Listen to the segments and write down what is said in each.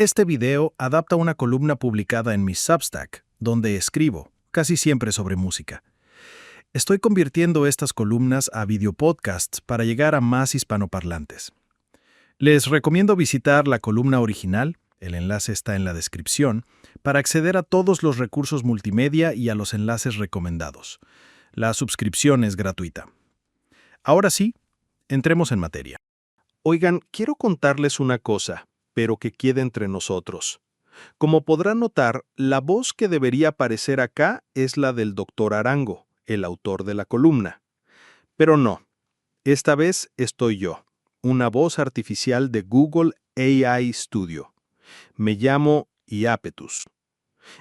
Este video adapta una columna publicada en mi Substack, donde escribo, casi siempre sobre música. Estoy convirtiendo estas columnas a videopodcasts para llegar a más hispanoparlantes. Les recomiendo visitar la columna original, el enlace está en la descripción, para acceder a todos los recursos multimedia y a los enlaces recomendados. La suscripción es gratuita. Ahora sí, entremos en materia. Oigan, quiero contarles una cosa, pero que quede entre nosotros. Como podrán notar, la voz que debería aparecer acá es la del Dr. Arango, el autor de la columna. Pero no, esta vez estoy yo, una voz artificial de Google AI Studio. Me llamo Iapetus.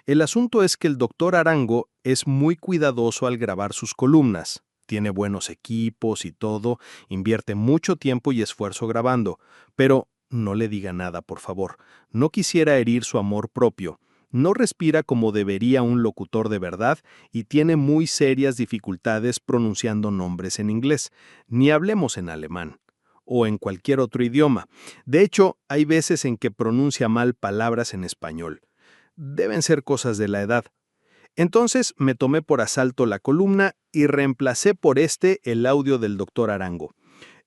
El asunto es que el Dr. Arango es muy cuidadoso al grabar sus columnas. Tiene buenos equipos y todo, invierte mucho tiempo y esfuerzo grabando, pero no le diga nada, por favor. No quisiera herir su amor propio. No respira como debería un locutor de verdad y tiene muy serias dificultades pronunciando nombres en inglés. Ni hablemos en alemán o en cualquier otro idioma. De hecho, hay veces en que pronuncia mal palabras en español. Deben ser cosas de la edad. Entonces me tomé por asalto la columna y reemplacé por el audio del Dr. Arango.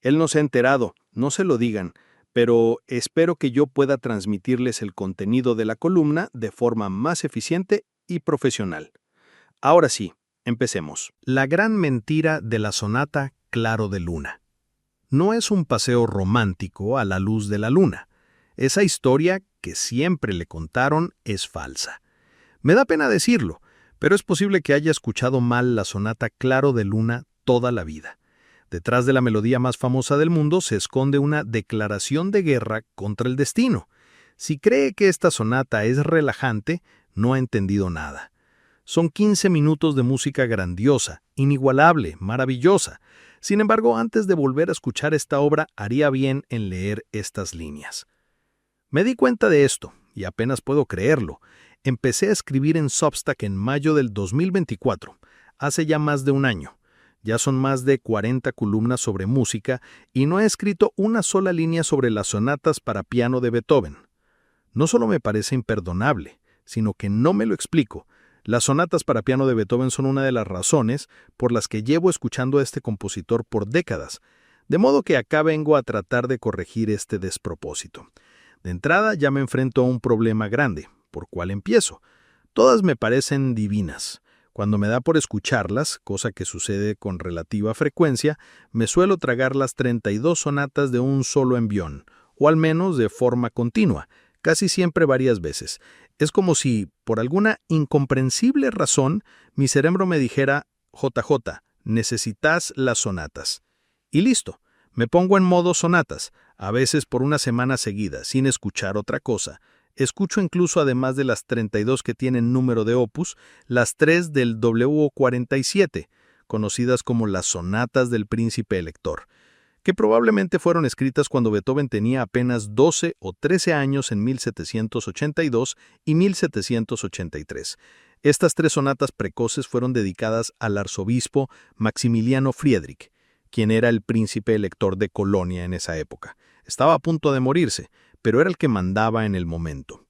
Él no se ha enterado, no se lo digan, pero espero que yo pueda transmitirles el contenido de la columna de forma más eficiente y profesional. Ahora sí, empecemos. La gran mentira de la sonata Claro de Luna. No es un paseo romántico a la luz de la luna. Esa historia que siempre le contaron es falsa. Me da pena decirlo, pero es posible que haya escuchado mal la sonata Claro de Luna toda la vida. Detrás de la melodía más famosa del mundo se esconde una declaración de guerra contra el destino. Si cree que esta sonata es relajante, no ha entendido nada. Son 15 minutos de música grandiosa, inigualable, maravillosa. Sin embargo, antes de volver a escuchar esta obra, haría bien en leer estas líneas. Me di cuenta de esto, y apenas puedo creerlo. Empecé a escribir en Substack en mayo del 2024, hace ya más de un año. Ya son más de 40 columnas sobre música y no he escrito una sola línea sobre las sonatas para piano de Beethoven. No solo me parece imperdonable, sino que no me lo explico. Las sonatas para piano de Beethoven son una de las razones por las que llevo escuchando a este compositor por décadas, de modo que acá vengo a tratar de corregir este despropósito. De entrada ya me enfrento a un problema grande. ¿Por cuál empiezo? Todas me parecen divinas. Cuando me da por escucharlas, cosa que sucede con relativa frecuencia, me suelo tragar las 32 sonatas de un solo envión, o al menos de forma continua, casi siempre varias veces. Es como si, por alguna incomprensible razón, mi cerebro me dijera, JJ, necesitas las sonatas. Y listo, me pongo en modo sonatas, a veces por una semana seguida, sin escuchar otra cosa. Escucho incluso, además de las 32 que tienen número de opus, las 3 del W47, conocidas como las sonatas del príncipe elector, que probablemente fueron escritas cuando Beethoven tenía apenas 12 o 13 años en 1782 y 1783. Estas 3 sonatas precoces fueron dedicadas al arzobispo Maximiliano Friedrich, quien era el príncipe elector de Colonia en esa época. Estaba a punto de morirse, pero era el que mandaba en el momento.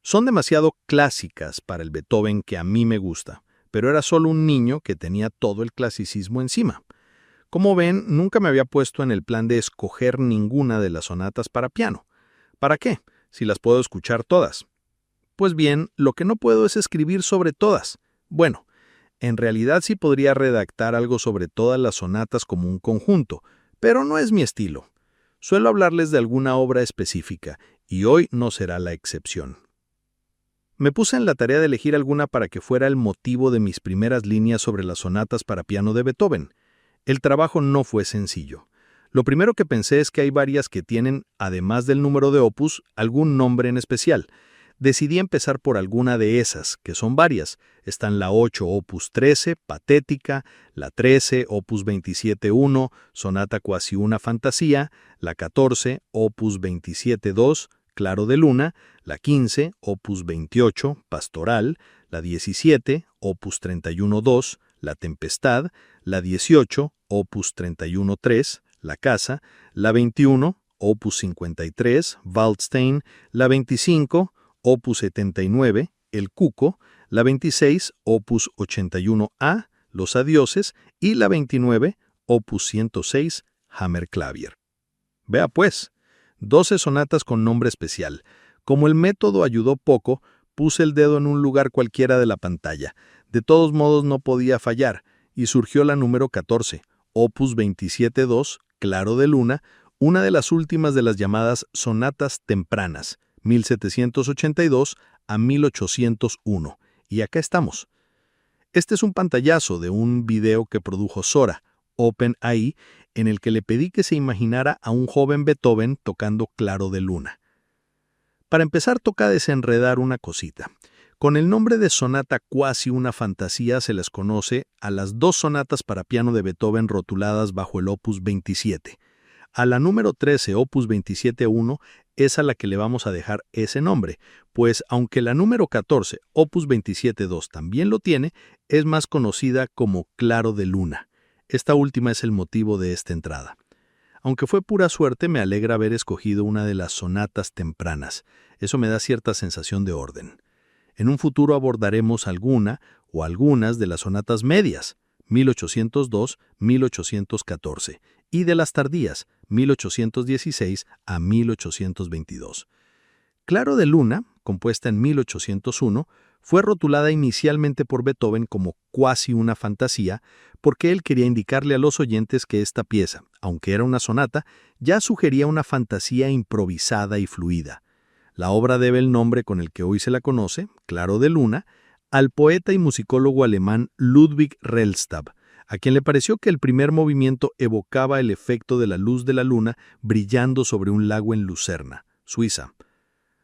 Son demasiado clásicas para el Beethoven que a mí me gusta, pero era solo un niño que tenía todo el clasicismo encima. Como ven, nunca me había puesto en el plan de escoger ninguna de las sonatas para piano. ¿Para qué? Si las puedo escuchar todas. Pues bien, lo que no puedo es escribir sobre todas. Bueno, en realidad sí podría redactar algo sobre todas las sonatas como un conjunto, pero no es mi estilo. Suelo hablarles de alguna obra específica, y hoy no será la excepción. Me puse en la tarea de elegir alguna para que fuera el motivo de mis primeras líneas sobre las sonatas para piano de Beethoven. El trabajo no fue sencillo. Lo primero que pensé es que hay varias que tienen, además del número de opus, algún nombre en especial. Decidí empezar por alguna de esas, que son varias. Están la 8 opus 13, Patética, la 13 opus 27-1, Sonata Quasi una Fantasía, la 14 opus 27-2, Claro de Luna, la 15 opus 28, Pastoral, la 17 opus 31-2, La Tempestad, la 18 opus 31-3, La Casa, la 21 opus 53, Waldstein, la 25, opus 79, el Cuco, la 26, opus 81A, los Adioses, y la 29, opus 106, Hammerklavier. Vea pues, 12 sonatas con nombre especial. Como el método ayudó poco, puse el dedo en un lugar cualquiera de la pantalla. De todos modos no podía fallar, y surgió la número 14, opus 27-2, Claro de Luna, una de las últimas de las llamadas sonatas tempranas, 1782 a 1801. Y acá estamos. Este es un pantallazo de un video que produjo Sora, OpenAI, en el que le pedí que se imaginara a un joven Beethoven tocando Claro de Luna. Para empezar, toca desenredar una cosita. Con el nombre de sonata cuasi una fantasía se les conoce a las 2 sonatas para piano de Beethoven rotuladas bajo el opus 27. A la número 13, opus 27-1, es a la que le vamos a dejar ese nombre, pues aunque la número 14, opus 27-2, también lo tiene, es más conocida como Claro de Luna. Esta última es el motivo de esta entrada. Aunque fue pura suerte, me alegra haber escogido una de las sonatas tempranas. Eso me da cierta sensación de orden. En un futuro abordaremos alguna o algunas de las sonatas medias, 1802-1814, y de las tardías, 1816 a 1822. Claro de Luna, compuesta en 1801, fue rotulada inicialmente por Beethoven como cuasi una fantasía porque él quería indicarle a los oyentes que esta pieza, aunque era una sonata, ya sugería una fantasía improvisada y fluida. La obra debe el nombre con el que hoy se la conoce, Claro de Luna, al poeta y musicólogo alemán Ludwig Rellstab, a quien le pareció que el primer movimiento evocaba el efecto de la luz de la luna brillando sobre un lago en Lucerna, Suiza.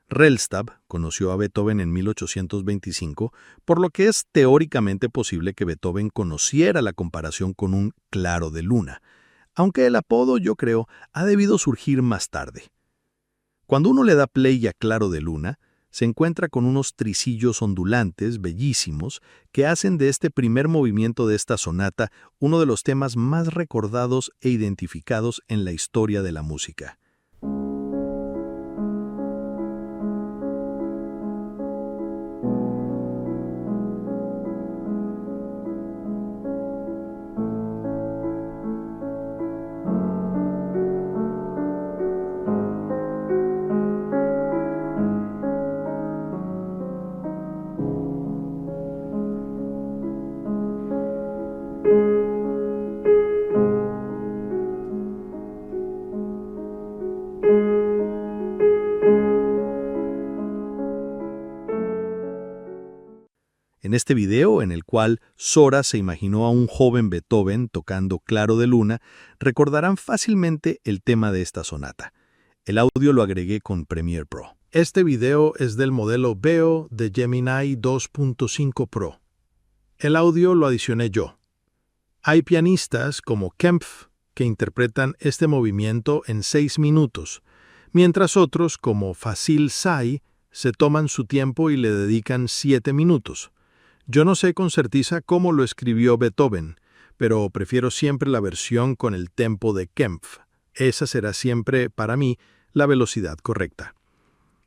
Rellstab conoció a Beethoven en 1825, por lo que es teóricamente posible que Beethoven conociera la comparación con un Claro de Luna, aunque el apodo, yo creo, ha debido surgir más tarde. Cuando uno le da play a Claro de Luna, se encuentra con unos trisillos ondulantes, bellísimos, que hacen de este primer movimiento de esta sonata uno de los temas más recordados e identificados en la historia de la música. En este video, en el cual Sora se imaginó a un joven Beethoven tocando Claro de Luna, recordarán fácilmente el tema de esta sonata. El audio lo agregué con Premiere Pro. Este video es del modelo Veo de Gemini 2.5 Pro. El audio lo adicioné yo. Hay pianistas como Kempf que interpretan este movimiento en 6 minutos, mientras otros como Facil Say se toman su tiempo y le dedican 7 minutos. Yo no sé con certeza cómo lo escribió Beethoven, pero prefiero siempre la versión con el tempo de Kempf. Esa será siempre, para mí, la velocidad correcta.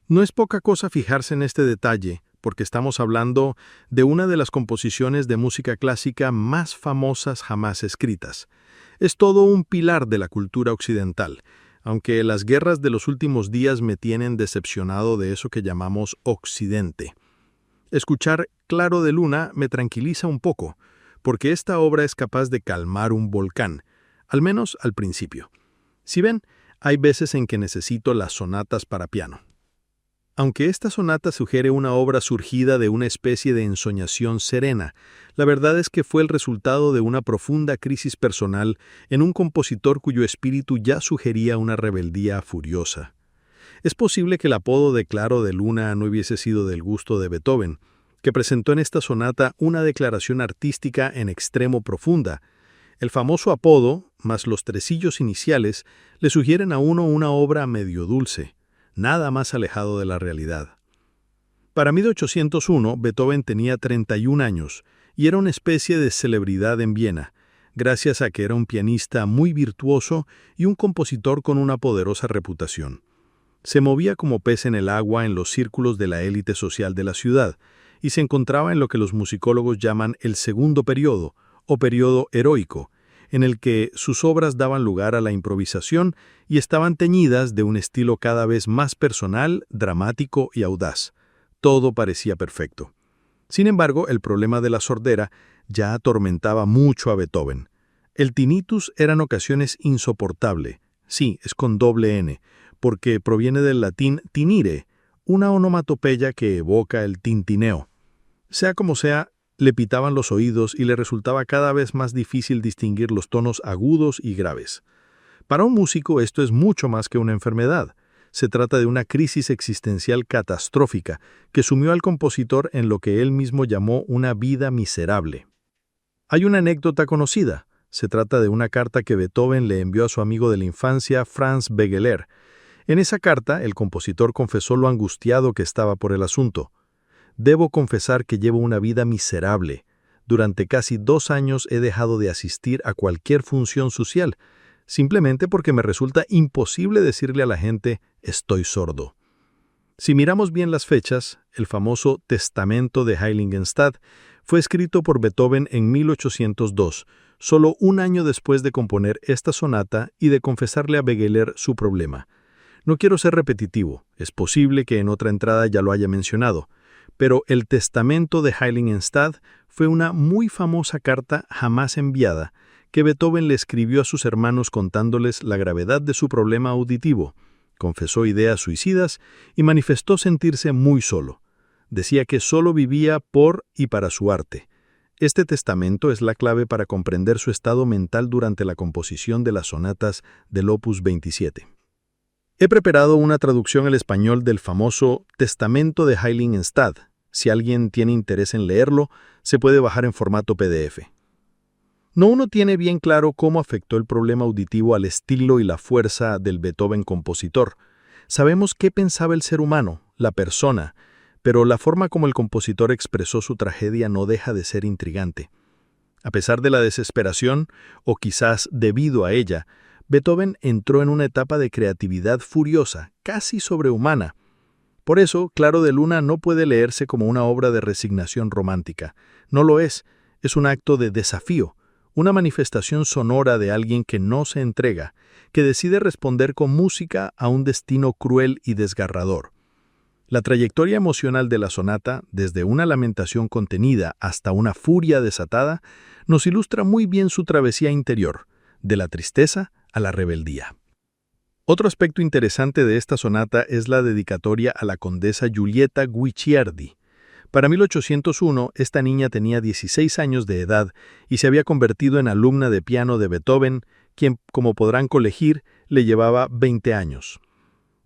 No es poca cosa fijarse en este detalle, porque estamos hablando de una de las composiciones de música clásica más famosas jamás escritas. Es todo un pilar de la cultura occidental, aunque las guerras de los últimos días me tienen decepcionado de eso que llamamos Occidente. Escuchar Claro de Luna me tranquiliza un poco, porque esta obra es capaz de calmar un volcán, al menos al principio. Si ven, hay veces en que necesito las sonatas para piano. Aunque esta sonata sugiere una obra surgida de una especie de ensoñación serena, la verdad es que fue el resultado de una profunda crisis personal en un compositor cuyo espíritu ya sugería una rebeldía furiosa. Es posible que el apodo de Claro de Luna no hubiese sido del gusto de Beethoven, que presentó en esta sonata una declaración artística en extremo profunda. El famoso apodo, más los tresillos iniciales, le sugieren a uno una obra medio dulce, nada más alejado de la realidad. Para 1801, Beethoven tenía 31 años y era una especie de celebridad en Viena. gracias a que era un pianista muy virtuoso y un compositor con una poderosa reputación. Se movía como pez en el agua en los círculos de la élite social de la ciudad y se encontraba en lo que los musicólogos llaman el segundo periodo, o periodo heroico, en el que sus obras daban lugar a la improvisación y estaban teñidas de un estilo cada vez más personal, dramático y audaz. Todo parecía perfecto. Sin embargo, el problema de la sordera ya atormentaba mucho a Beethoven. El tinnitus era en ocasiones insoportable. Sí, es con doble N, porque proviene del latín tinire, una onomatopeya que evoca el tintineo. Sea como sea, le pitaban los oídos y le resultaba cada vez más difícil distinguir los tonos agudos y graves. Para un músico esto es mucho más que una enfermedad. Se trata de una crisis existencial catastrófica que sumió al compositor en lo que él mismo llamó una vida miserable. Hay una anécdota conocida. Se trata de una carta que Beethoven le envió a su amigo de la infancia, Franz Begeler. En esa carta, el compositor confesó lo angustiado que estaba por el asunto. «Debo confesar que llevo una vida miserable. Durante casi 2 años he dejado de asistir a cualquier función social, simplemente porque me resulta imposible decirle a la gente «estoy sordo». Si miramos bien las fechas, el famoso Testamento de Heiligenstadt fue escrito por Beethoven en 1802, solo un año después de componer esta sonata y de confesarle a Begeler su problema. No quiero ser repetitivo, es posible que en otra entrada ya lo haya mencionado, pero el Testamento de Heiligenstadt fue una muy famosa carta jamás enviada que Beethoven le escribió a sus hermanos contándoles la gravedad de su problema auditivo, confesó ideas suicidas y manifestó sentirse muy solo. Decía que solo vivía por y para su arte. Este testamento es la clave para comprender su estado mental durante la composición de las sonatas del Opus 27. He preparado una traducción al español del famoso Testamento de Heiligenstadt. Si alguien tiene interés en leerlo, se puede bajar en formato PDF. No uno tiene bien claro cómo afectó el problema auditivo al estilo y la fuerza del Beethoven compositor. Sabemos qué pensaba el ser humano, la persona, pero la forma como el compositor expresó su tragedia no deja de ser intrigante. A pesar de la desesperación, o quizás debido a ella, Beethoven entró en una etapa de creatividad furiosa, casi sobrehumana. Por eso, Claro de Luna no puede leerse como una obra de resignación romántica. No lo es un acto de desafío, una manifestación sonora de alguien que no se entrega, que decide responder con música a un destino cruel y desgarrador. La trayectoria emocional de la sonata, desde una lamentación contenida hasta una furia desatada, nos ilustra muy bien su travesía interior, de la tristeza a la rebeldía. Otro aspecto interesante de esta sonata es la dedicatoria a la condesa Giulietta Guicciardi. Para 1801, esta niña tenía 16 años de edad y se había convertido en alumna de piano de Beethoven, quien, como podrán colegir, le llevaba 20 años.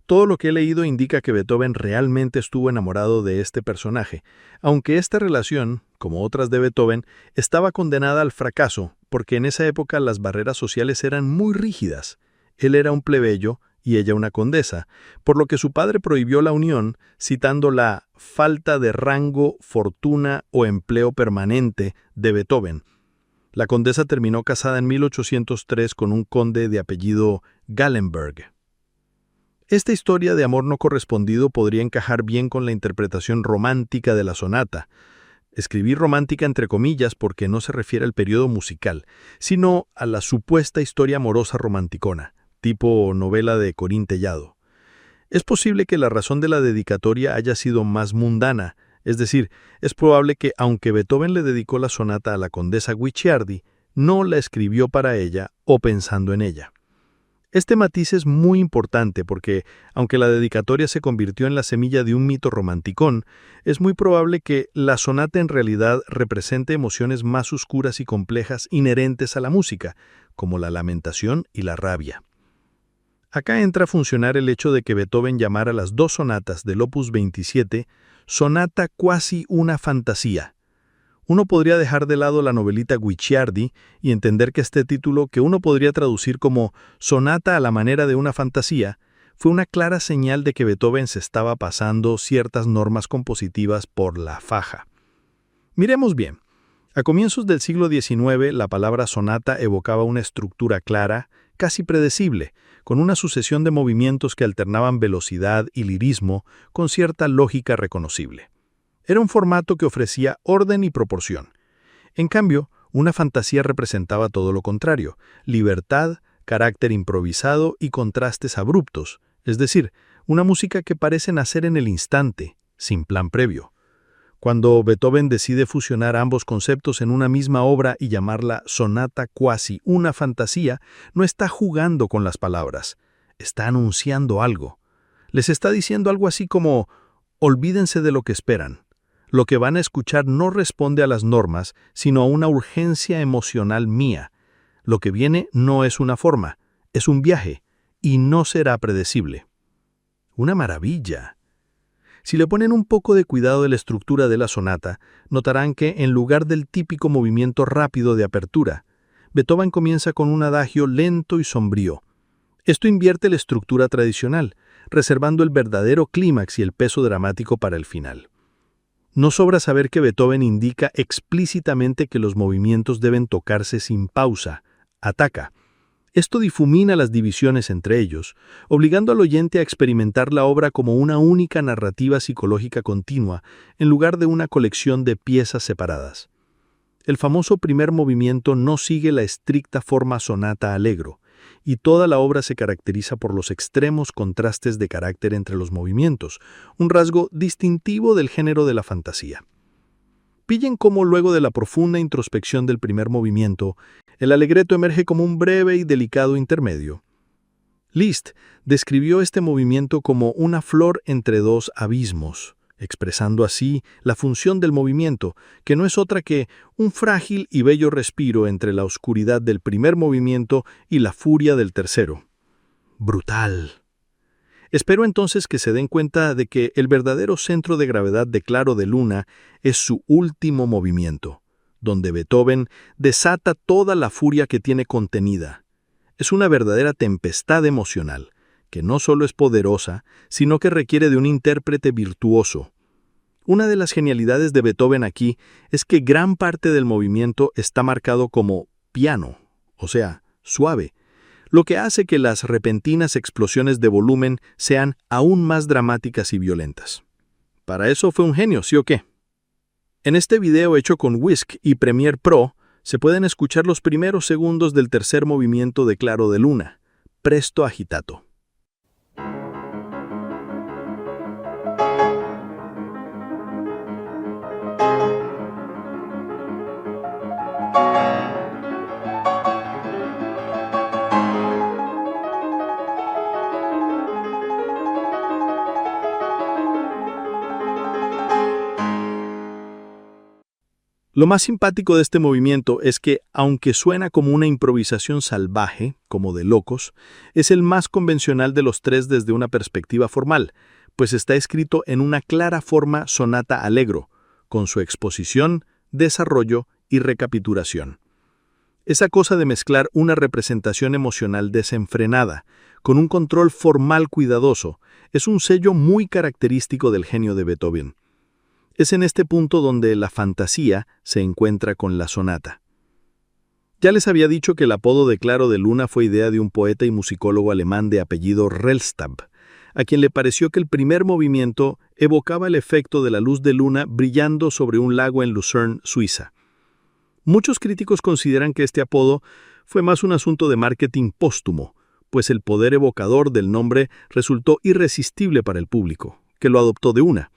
Todo lo que he leído indica que Beethoven realmente estuvo enamorado de este personaje, aunque esta relación, como otras de Beethoven, estaba condenada al fracaso, porque en esa época las barreras sociales eran muy rígidas. Él era un plebeyo y ella una condesa, por lo que su padre prohibió la unión, citando la falta de rango, fortuna o empleo permanente de Beethoven. La condesa terminó casada en 1803 con un conde de apellido Gallenberg. Esta historia de amor no correspondido podría encajar bien con la interpretación romántica de la sonata. Escribí romántica entre comillas porque no se refiere al periodo musical, sino a la supuesta historia amorosa romanticona, tipo novela de Corín Tellado. Es posible que la razón de la dedicatoria haya sido más mundana, es decir, es probable que, aunque Beethoven le dedicó la sonata a la condesa Guicciardi, no la escribió para ella o pensando en ella. Este matiz es muy importante porque, aunque la dedicatoria se convirtió en la semilla de un mito romanticón, es muy probable que la sonata en realidad represente emociones más oscuras y complejas inherentes a la música, como la lamentación y la rabia. Acá entra a funcionar el hecho de que Beethoven llamara las 2 sonatas del Opus 27 sonata cuasi una fantasía. Uno podría dejar de lado la novelita Guicciardi y entender que este título, que uno podría traducir como sonata a la manera de una fantasía, fue una clara señal de que Beethoven se estaba pasando ciertas normas compositivas por la faja. Miremos bien. A comienzos del siglo XIX, la palabra sonata evocaba una estructura clara, casi predecible, con una sucesión de movimientos que alternaban velocidad y lirismo con cierta lógica reconocible. Era un formato que ofrecía orden y proporción. En cambio, una fantasía representaba todo lo contrario: libertad, carácter improvisado y contrastes abruptos, es decir, una música que parece nacer en el instante, sin plan previo. Cuando Beethoven decide fusionar ambos conceptos en una misma obra y llamarla sonata quasi una fantasía, no está jugando con las palabras, está anunciando algo. Les está diciendo algo así como: olvídense de lo que esperan. Lo que van a escuchar no responde a las normas, sino a una urgencia emocional mía. Lo que viene no es una forma, es un viaje, y no será predecible. ¡Una maravilla! Si le ponen un poco de cuidado de la estructura de la sonata, notarán que, en lugar del típico movimiento rápido de apertura, Beethoven comienza con un adagio lento y sombrío. Esto invierte la estructura tradicional, reservando el verdadero clímax y el peso dramático para el final. No sobra saber que Beethoven indica explícitamente que los movimientos deben tocarse sin pausa, ataca. Esto difumina las divisiones entre ellos, obligando al oyente a experimentar la obra como una única narrativa psicológica continua, en lugar de una colección de piezas separadas. El famoso primer movimiento no sigue la estricta forma sonata allegro, y toda la obra se caracteriza por los extremos contrastes de carácter entre los movimientos, un rasgo distintivo del género de la fantasía. Pillen cómo, luego de la profunda introspección del primer movimiento, el allegretto emerge como un breve y delicado intermedio. Liszt describió este movimiento como una flor entre dos abismos, expresando así la función del movimiento, que no es otra que un frágil y bello respiro entre la oscuridad del primer movimiento y la furia del tercero. ¡Brutal! Espero entonces que se den cuenta de que el verdadero centro de gravedad de Claro de Luna es su último movimiento, donde Beethoven desata toda la furia que tiene contenida. Es una verdadera tempestad emocional, que no solo es poderosa, sino que requiere de un intérprete virtuoso. Una de las genialidades de Beethoven aquí es que gran parte del movimiento está marcado como piano, o sea, suave, lo que hace que las repentinas explosiones de volumen sean aún más dramáticas y violentas. Para eso fue un genio, ¿sí o qué? En este video hecho con Whisk y Premiere Pro, se pueden escuchar los primeros segundos del tercer movimiento de Claro de Luna, Presto agitato. Lo más simpático de este movimiento es que, aunque suena como una improvisación salvaje, como de locos, es el más convencional de los tres desde una perspectiva formal, pues está escrito en una clara forma sonata allegro, con su exposición, desarrollo y recapitulación. Esa cosa de mezclar una representación emocional desenfrenada con un control formal cuidadoso es un sello muy característico del genio de Beethoven. Es en este punto donde la fantasía se encuentra con la sonata. Ya les había dicho que el apodo de Claro de Luna fue idea de un poeta y musicólogo alemán de apellido Rellstab, a quien le pareció que el primer movimiento evocaba el efecto de la luz de luna brillando sobre un lago en Lucerne, Suiza. Muchos críticos consideran que este apodo fue más un asunto de marketing póstumo, pues el poder evocador del nombre resultó irresistible para el público, que lo adoptó de una.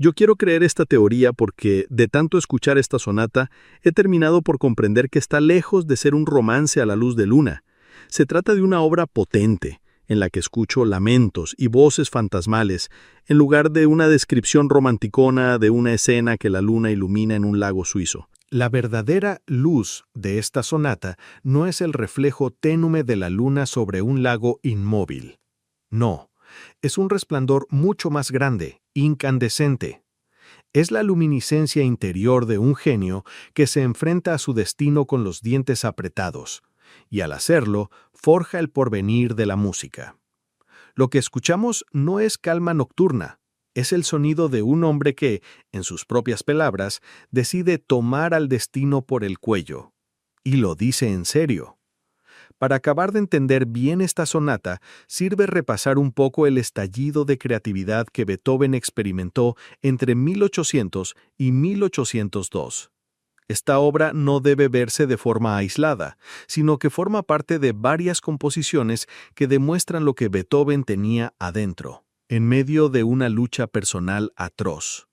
Yo quiero creer esta teoría porque, de tanto escuchar esta sonata, he terminado por comprender que está lejos de ser un romance a la luz de luna. Se trata de una obra potente, en la que escucho lamentos y voces fantasmales, en lugar de una descripción romanticona de una escena que la luna ilumina en un lago suizo. La verdadera luz de esta sonata no es el reflejo tenue de la luna sobre un lago inmóvil. No, es un resplandor mucho más grande, incandescente. Es la luminiscencia interior de un genio que se enfrenta a su destino con los dientes apretados, y al hacerlo, forja el porvenir de la música. Lo que escuchamos no es calma nocturna, Es el sonido de un hombre que, en sus propias palabras, decide tomar al destino por el cuello. Y lo dice en serio. Para acabar de entender bien esta sonata, sirve repasar un poco el estallido de creatividad que Beethoven experimentó entre 1800 y 1802. Esta obra no debe verse de forma aislada, sino que forma parte de varias composiciones que demuestran lo que Beethoven tenía adentro, en medio de una lucha personal atroz.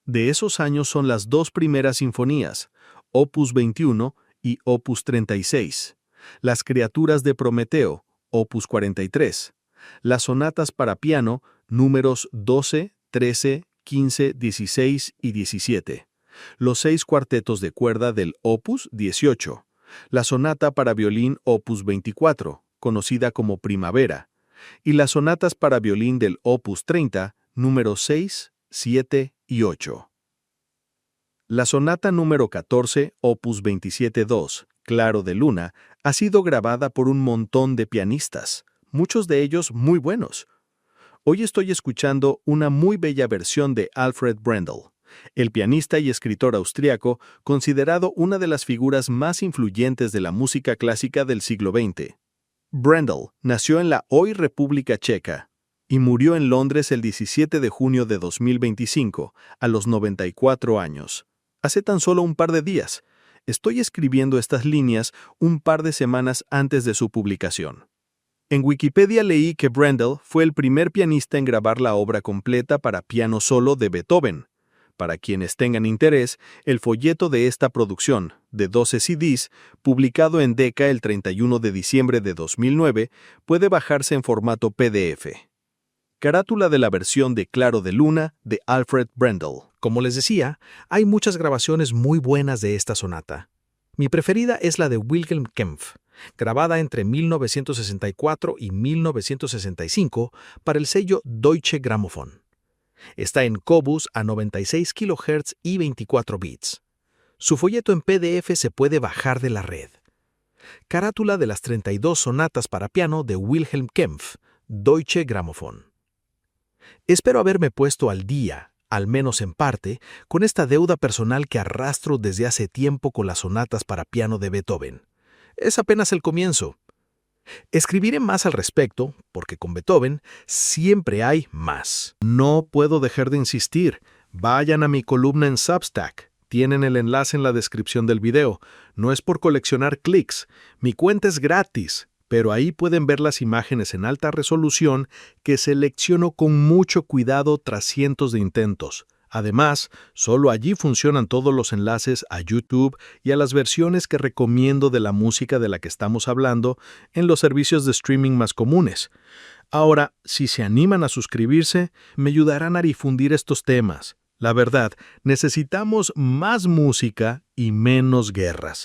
De esos años son las dos primeras sinfonías, Opus 21 y Opus 36. Las criaturas de Prometeo, Opus 43, las sonatas para piano, números 12, 13, 15, 16 y 17, los 6 cuartetos de cuerda del Opus 18, la sonata para violín Opus 24, conocida como Primavera, y las sonatas para violín del Opus 30, números 6, 7 y 8. La sonata número 14, Opus 27-2, Claro de Luna, ha sido grabada por un montón de pianistas, muchos de ellos muy buenos. Hoy estoy escuchando una muy bella versión de Alfred Brendel, el pianista y escritor austriaco considerado una de las figuras más influyentes de la música clásica del siglo XX. Brendel nació en la hoy República Checa y murió en Londres el 17 de junio de 2025, a los 94 años. Hace tan solo un par de días. Estoy escribiendo estas líneas un par de semanas antes de su publicación. En Wikipedia leí que Brendel fue el primer pianista en grabar la obra completa para piano solo de Beethoven. Para quienes tengan interés, el folleto de esta producción, de 12 CDs, publicado en Decca el 31 de diciembre de 2009, puede bajarse en formato PDF. Carátula de la versión de Claro de Luna de Alfred Brendel. Como les decía, hay muchas grabaciones muy buenas de esta sonata. Mi preferida es la de Wilhelm Kempff, grabada entre 1964 y 1965 para el sello Deutsche Grammophon. Está en Cobus a 96 kHz y 24 bits. Su folleto en PDF se puede bajar de la red. Carátula de las 32 sonatas para piano de Wilhelm Kempff, Deutsche Grammophon. Espero haberme puesto al día, al menos en parte, con esta deuda personal que arrastro desde hace tiempo con las sonatas para piano de Beethoven. Es apenas el comienzo. Escribiré más al respecto, porque con Beethoven siempre hay más. No puedo dejar de insistir. Vayan a mi columna en Substack. Tienen el enlace en la descripción del video. No es por coleccionar clics. Mi cuenta es gratis, pero ahí pueden ver las imágenes en alta resolución que selecciono con mucho cuidado tras cientos de intentos. Además, solo allí funcionan todos los enlaces a YouTube y a las versiones que recomiendo de la música de la que estamos hablando en los servicios de streaming más comunes. Ahora, si se animan a suscribirse, me ayudarán a difundir estos temas. La verdad, necesitamos más música y menos guerras.